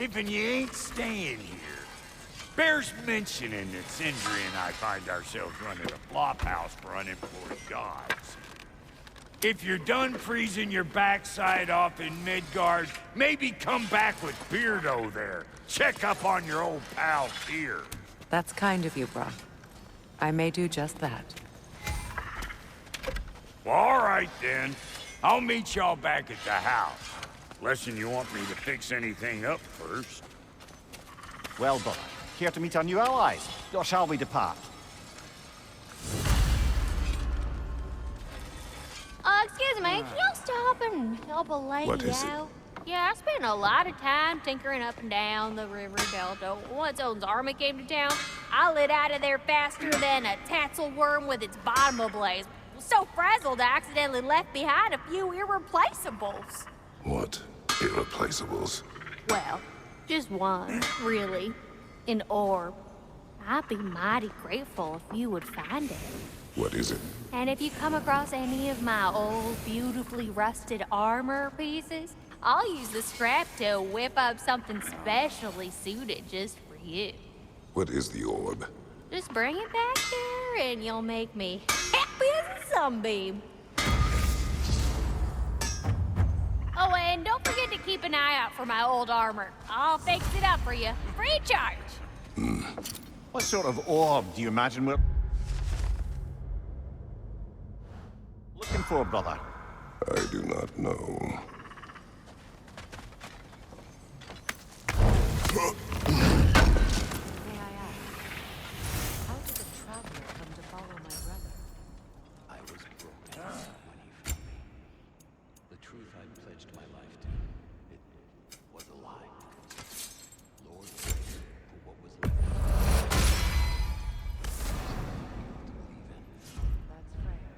Given you ain't staying here, bears mentioning that Sindri and I find ourselves running a flophouse for unemployed gods. If you're done freezing your backside off in Midgard, maybe come back with Beardo there. Check up on your old pal here. That's kind of you, Brock. I may do just that. Well, all right then. I'll meet y'all back at the house. Lesson you want me to fix anything up first. Well, brother, care to meet our new allies? Or shall we depart? Excuse me, can y'all stop and help a lady What is it? out? Yeah, I spent a lot of time tinkering up and down the river delta. Once Odin's army came to town, I lit out of there faster than a tassel worm with its bottom ablaze. Was so frazzled I accidentally left behind a few irreplaceables. What? Irreplaceables? Well, just one, really. An orb. I'd be mighty grateful if you would find it. What is it? And if you come across any of my old, beautifully rusted armor pieces, I'll use the scrap to whip up something specially suited just for you. What is the orb? Just bring it back here and you'll make me happy as a sunbeam. Oh, and don't forget to keep an eye out for my old armor. I'll fix it up for you, free of charge. What sort of orb do you imagine we're looking for, brother? I do not know. May I ask, how did a traveler come to follow my brother? I was broken when he found me. The truth I pledged my life to, it was a lie. Lord prayed for what was left. To believe in. That's Freya.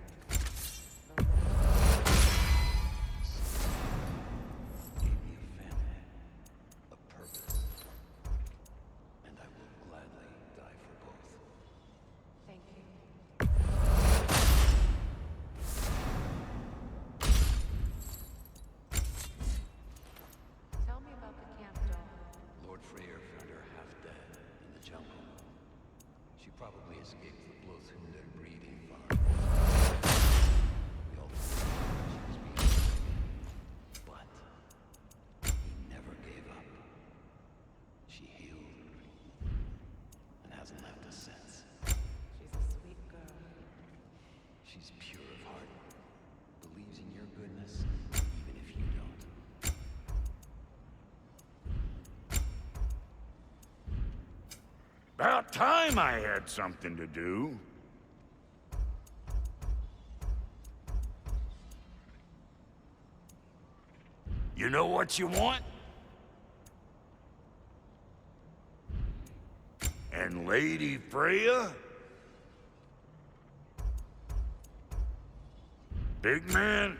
Gave me a family, a purpose, and I will gladly die for both. Thank you. Tell me about the camp doll. Lord Freyr found her half dead in the jungle. She probably escaped the Blothundar breeding farm. We all thought she was being taken, but he never gave up. She healed and hasn't left us since. She's a sweet girl. She's pure of heart, believes in your goodness, even if you don't. About time I had something to do. You know what you want? And Lady Freya? Big man?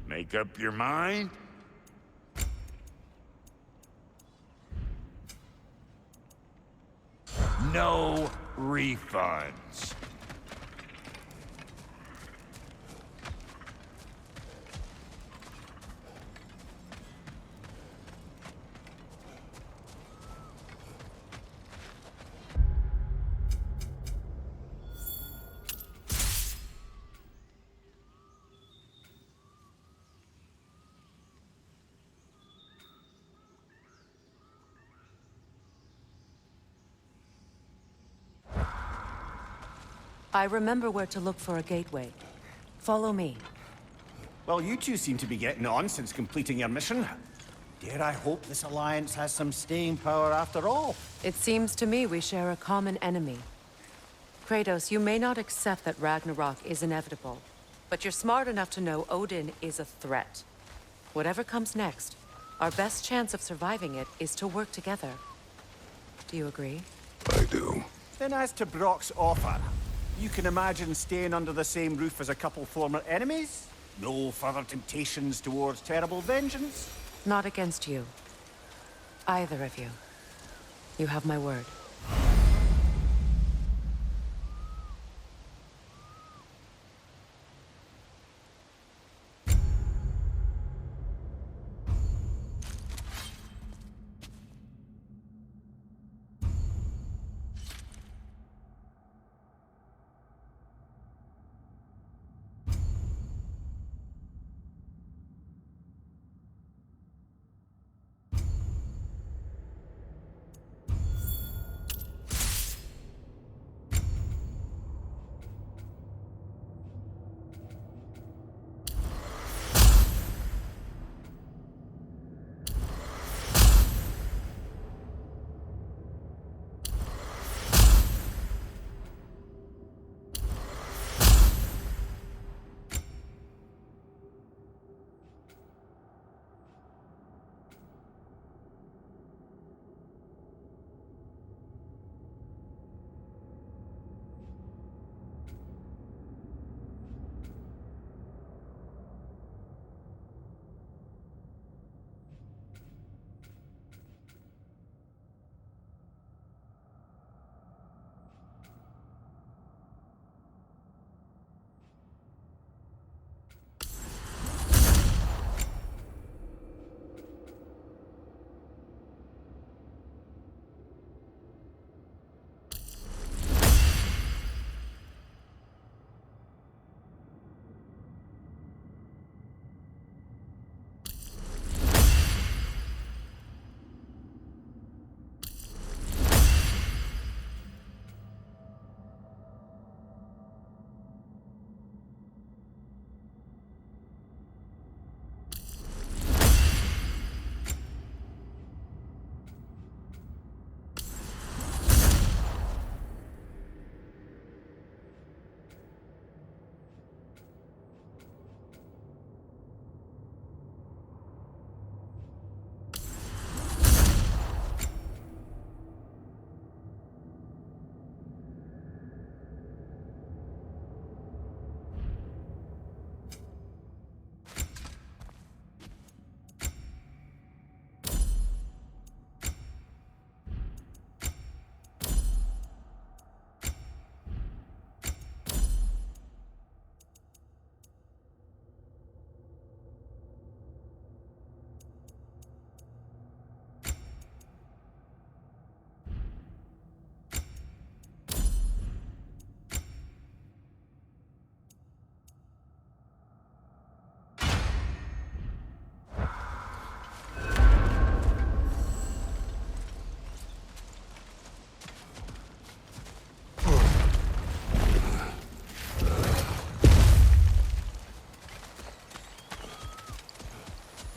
Make up your mind? No refunds. I remember where to look for a gateway. Follow me. Well, you two seem to be getting on since completing your mission. Dare I hope this alliance has some staying power after all? It seems to me we share a common enemy. Kratos, you may not accept that Ragnarok is inevitable, but you're smart enough to know Odin is a threat. Whatever comes next, our best chance of surviving it is to work together. Do you agree? I do. Then as to Brock's offer, You can imagine staying under the same roof as a couple former enemies? No further temptations towards terrible vengeance? Not against you. Either of you. You have my word.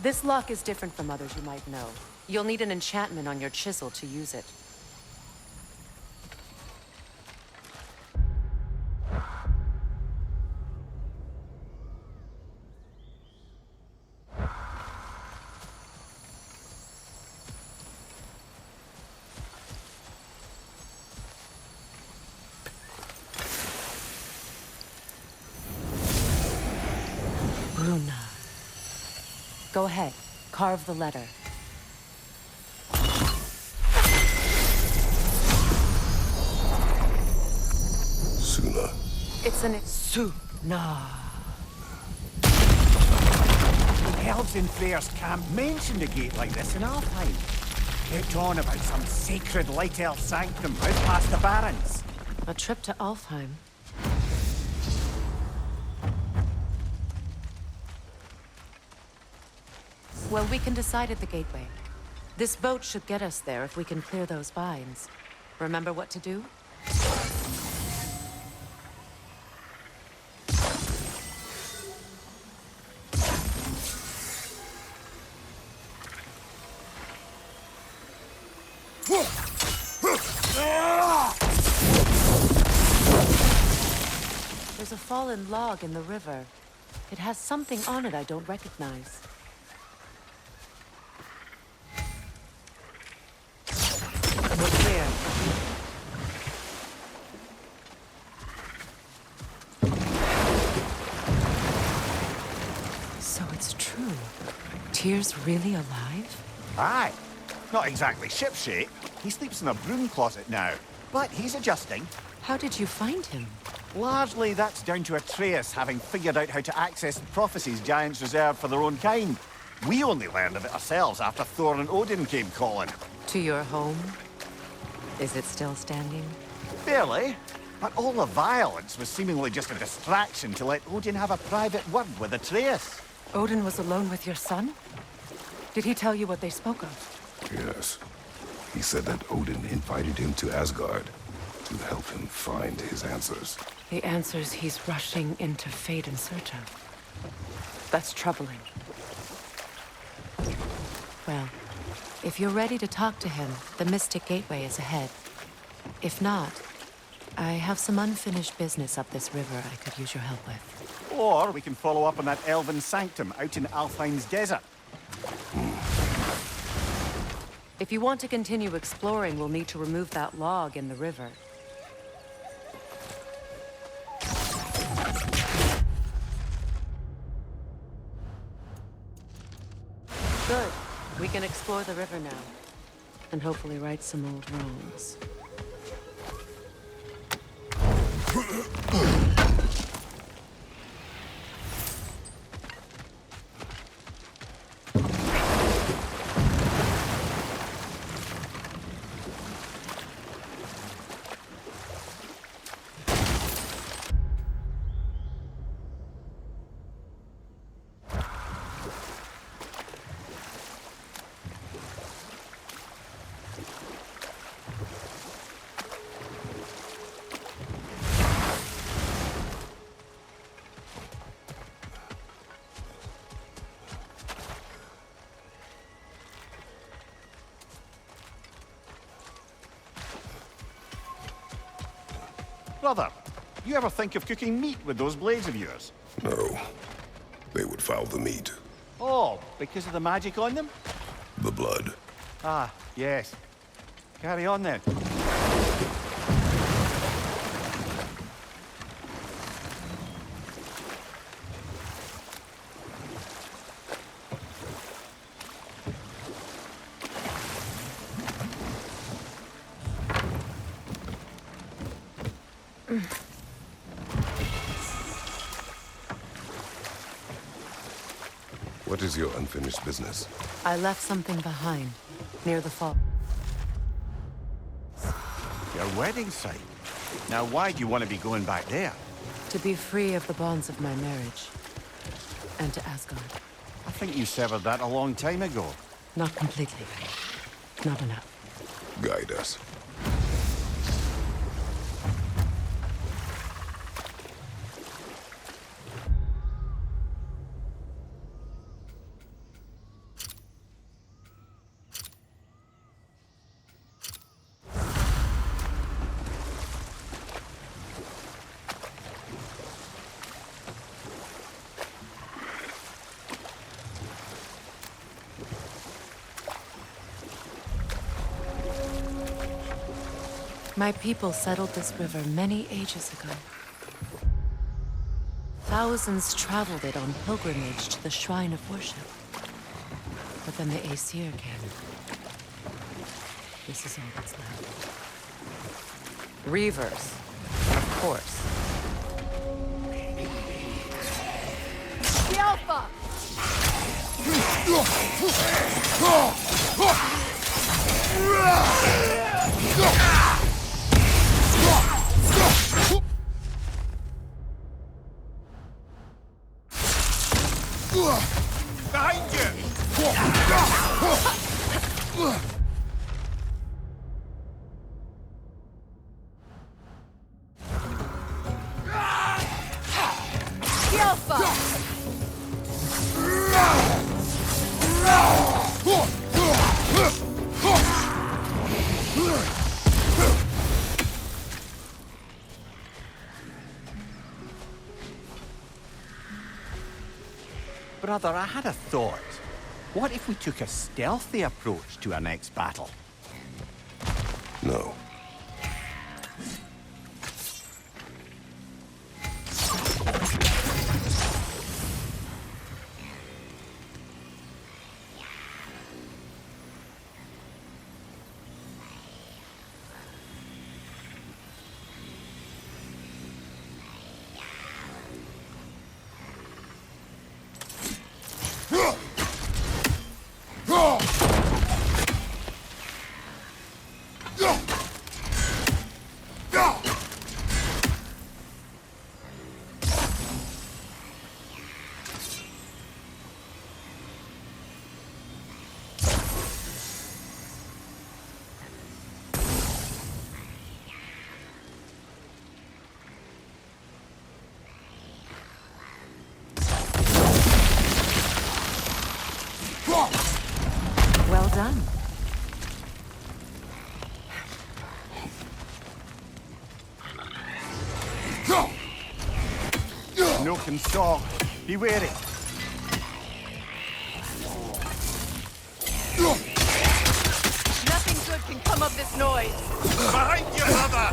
This lock is different from others you might know. You'll need an enchantment on your chisel to use it. Bruna. Go ahead, carve the letter. Suna. It's an Suna. The elves in Freyr's camp mentioned a gate like this in Alfheim. Kept on about some sacred light elf sanctum out past the Barrens. A trip to Alfheim. Well, we can decide at the gateway. This boat should get us there if we can clear those vines. Remember what to do? There's a fallen log in the river. It has something on it I don't recognize. We're clear. Tyr's really alive? Aye. Not exactly shipshape. He sleeps in a broom closet now. But he's adjusting. How did you find him? Largely, that's down to Atreus having figured out how to access the prophecies giants reserve for their own kind. We only learned of it ourselves after Thor and Odin came calling. To your home? Is it still standing? Barely. But all the violence was seemingly just a distraction to let Odin have a private word with Atreus. Odin was alone with your son? Did he tell you what they spoke of? Yes. He said that Odin invited him to Asgard to help him find his answers. The answers he's rushing into fate in search of. That's troubling. Well, if you're ready to talk to him, the Mystic Gateway is ahead. If not, I have some unfinished business up this river I could use your help with. Or we can follow up on that elven sanctum out in Alfheim's desert. If you want to continue exploring, we'll need to remove that log in the river. Good. We can explore the river now. And hopefully right some old wrongs. Brother, you ever think of cooking meat with those blades of yours? No. They would foul the meat. Oh, because of the magic on them? The blood. Ah, yes. Carry on then. What is your unfinished business? I left something behind, near the fall. Your wedding site. Now why do you want to be going back there? To be free of the bonds of my marriage. And to Asgard. I think you severed that a long time ago. Not completely. Not enough. Guide us. My people settled this river many ages ago. Thousands traveled it on pilgrimage to the shrine of worship. But then the Aesir came. This is all that's left. Reavers, of course. The Alpha! Behind you! The Alpha! Brother, I had a thought. What if we took a stealthy approach to our next battle? No. no can saw. Be wary. Nothing good can come of this noise. Behind you, brother!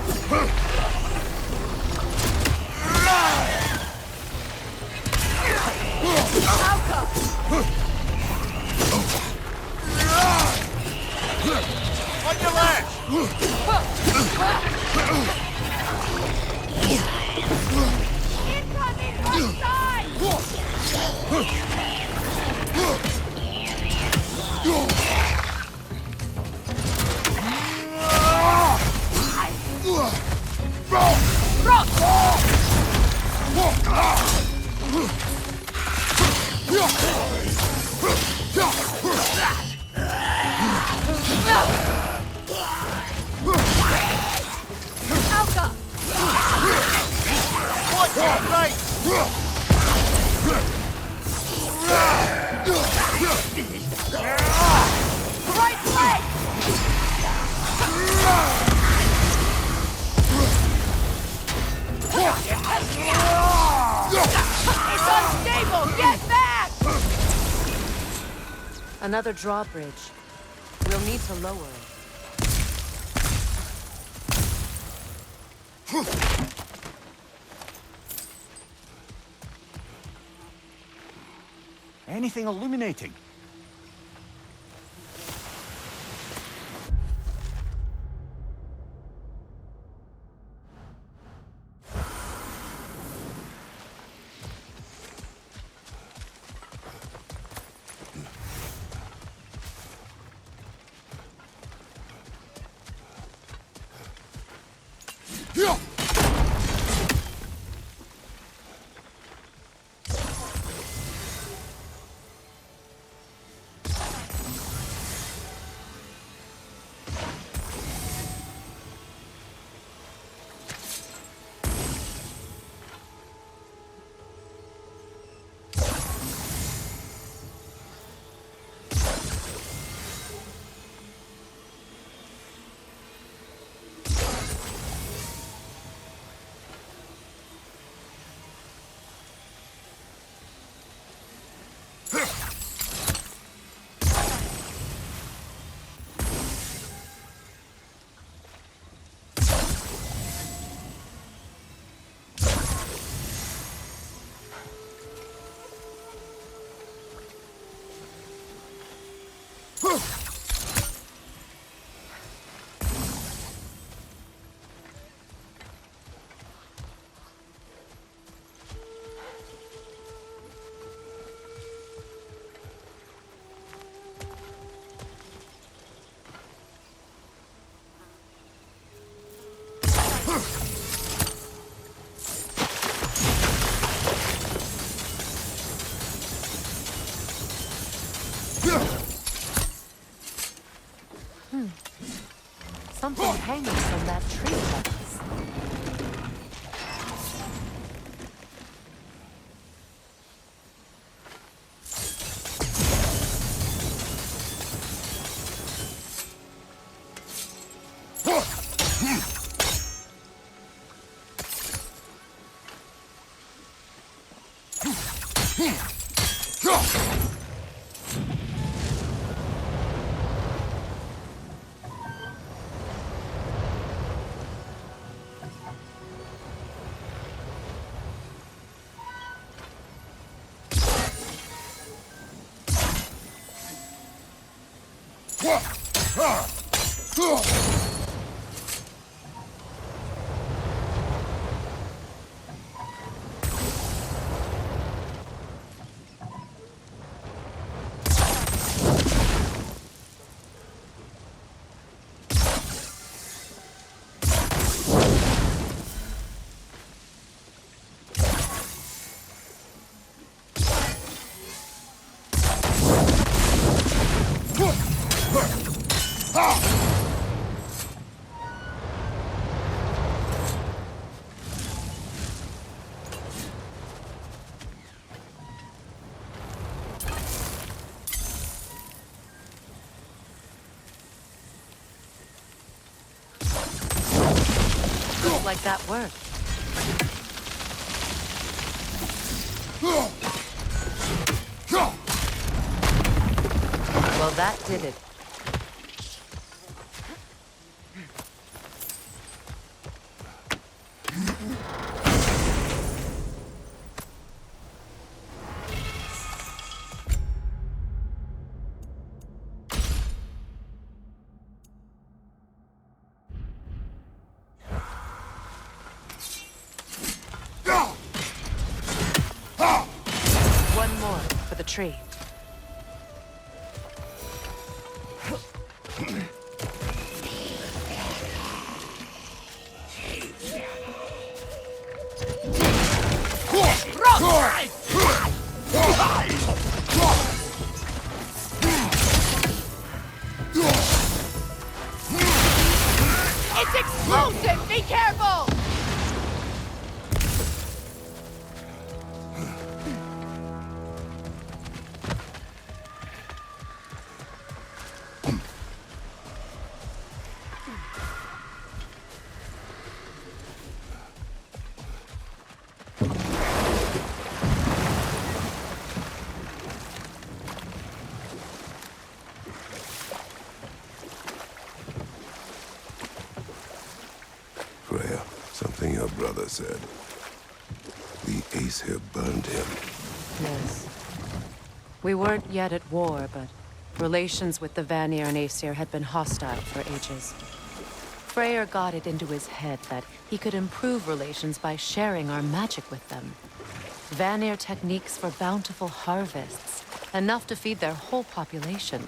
On your left! Incoming right side! Alka! Watch your right! Right leg! It's unstable! Get back! Another drawbridge. We'll need to lower it. Anything illuminating? Something hanging from that tree trellis. Looks like that worked. Well, that did it. One more for the tree. It's explosive! Be careful! Freya, something your brother said. The Aesir burned him. Yes. We weren't yet at war, but relations with the Vanir and Aesir had been hostile for ages. Freyr got it into his head that he could improve relations by sharing our magic with them. Vanir techniques for bountiful harvests, enough to feed their whole population.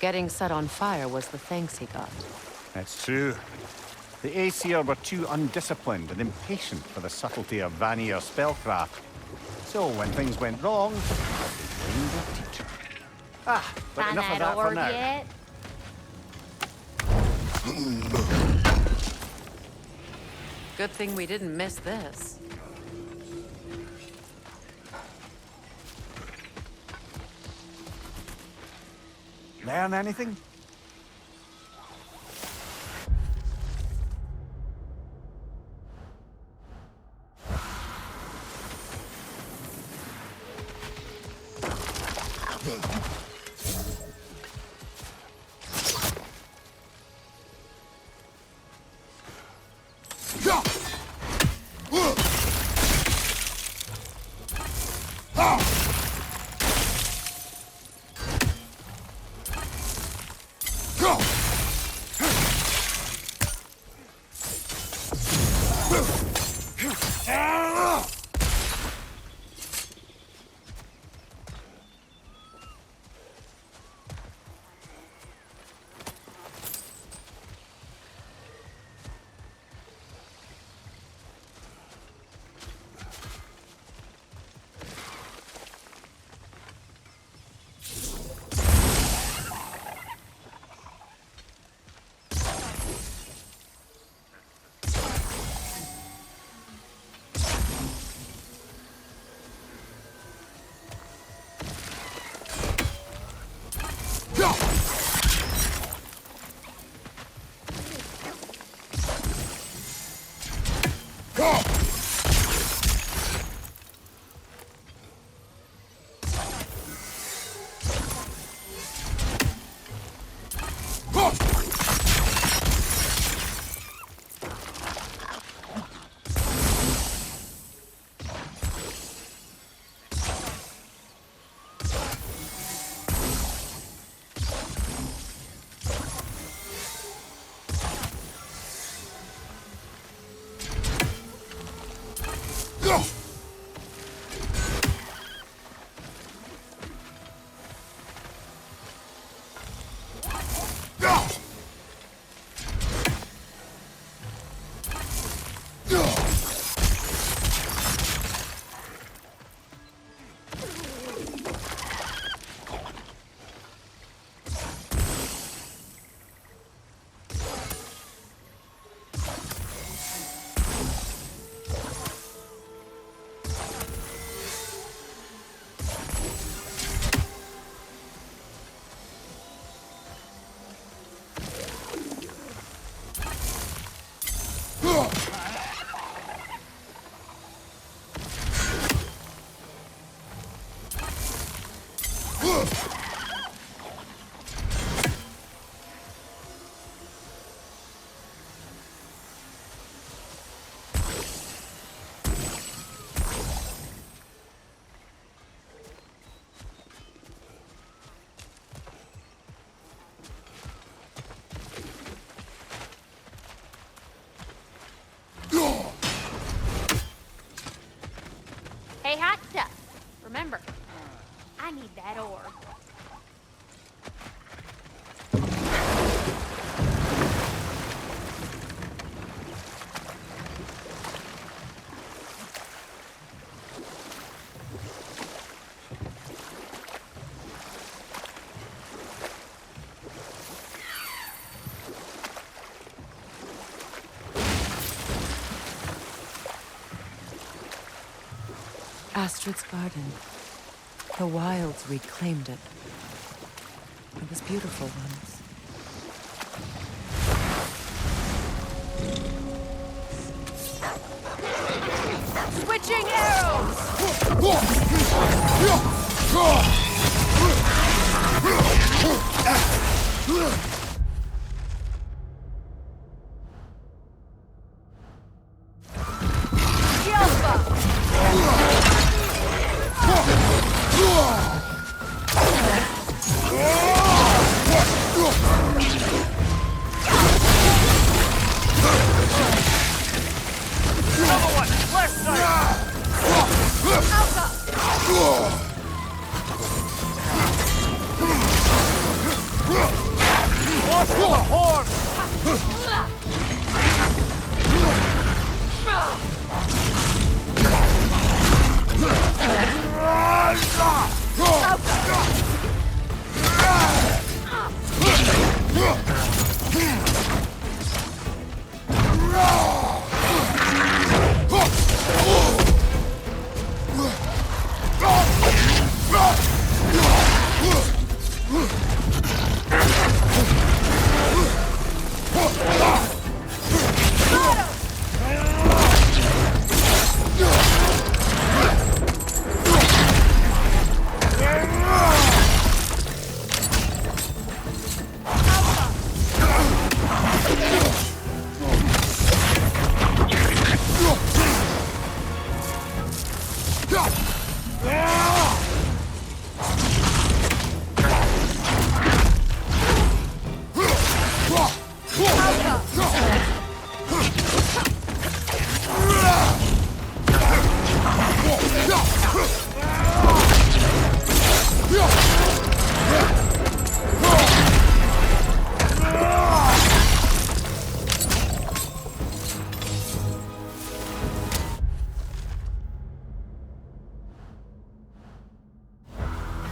Getting set on fire was the thanks he got. It's true. The Aesir were too undisciplined and impatient for the subtlety of Vanir spellcraft. So when things went wrong, they blamed their teacher. Ah, but Find enough of that that for orb now. yet? Good thing we didn't miss this. Learn anything? Hey, hot stuff. Remember, I need that orb. Astrid's garden. The wilds reclaimed it. It was beautiful once. Switching arrows!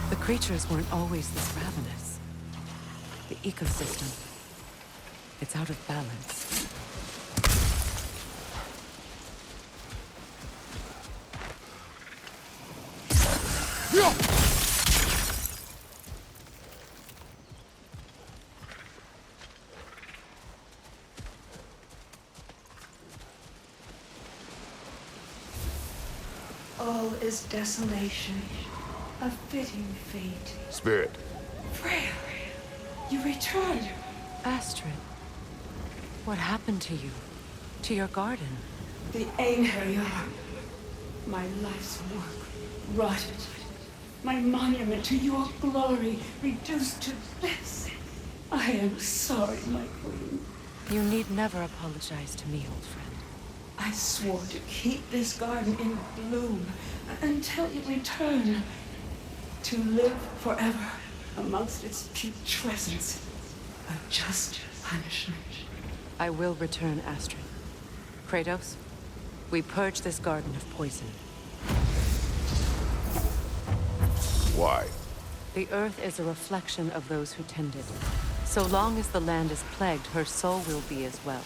The creatures weren't always this ravenous. The ecosystem, it's out of balance. All is desolation, a fitting fate. Spirit, Freya, you return. Astrid, what happened to you? To your garden? The Einherjar, my life's work, rotted. My monument to your glory reduced to this. I am sorry, my queen. You need never apologize to me, old friend. I swore to keep this garden in bloom until you return. To live forever amongst its putrescence. A just punishment. I will return, Astrid. Kratos, we purge this garden of poison. why? The earth is a reflection of those who tend it. So long as the land is plagued, her soul will be as well.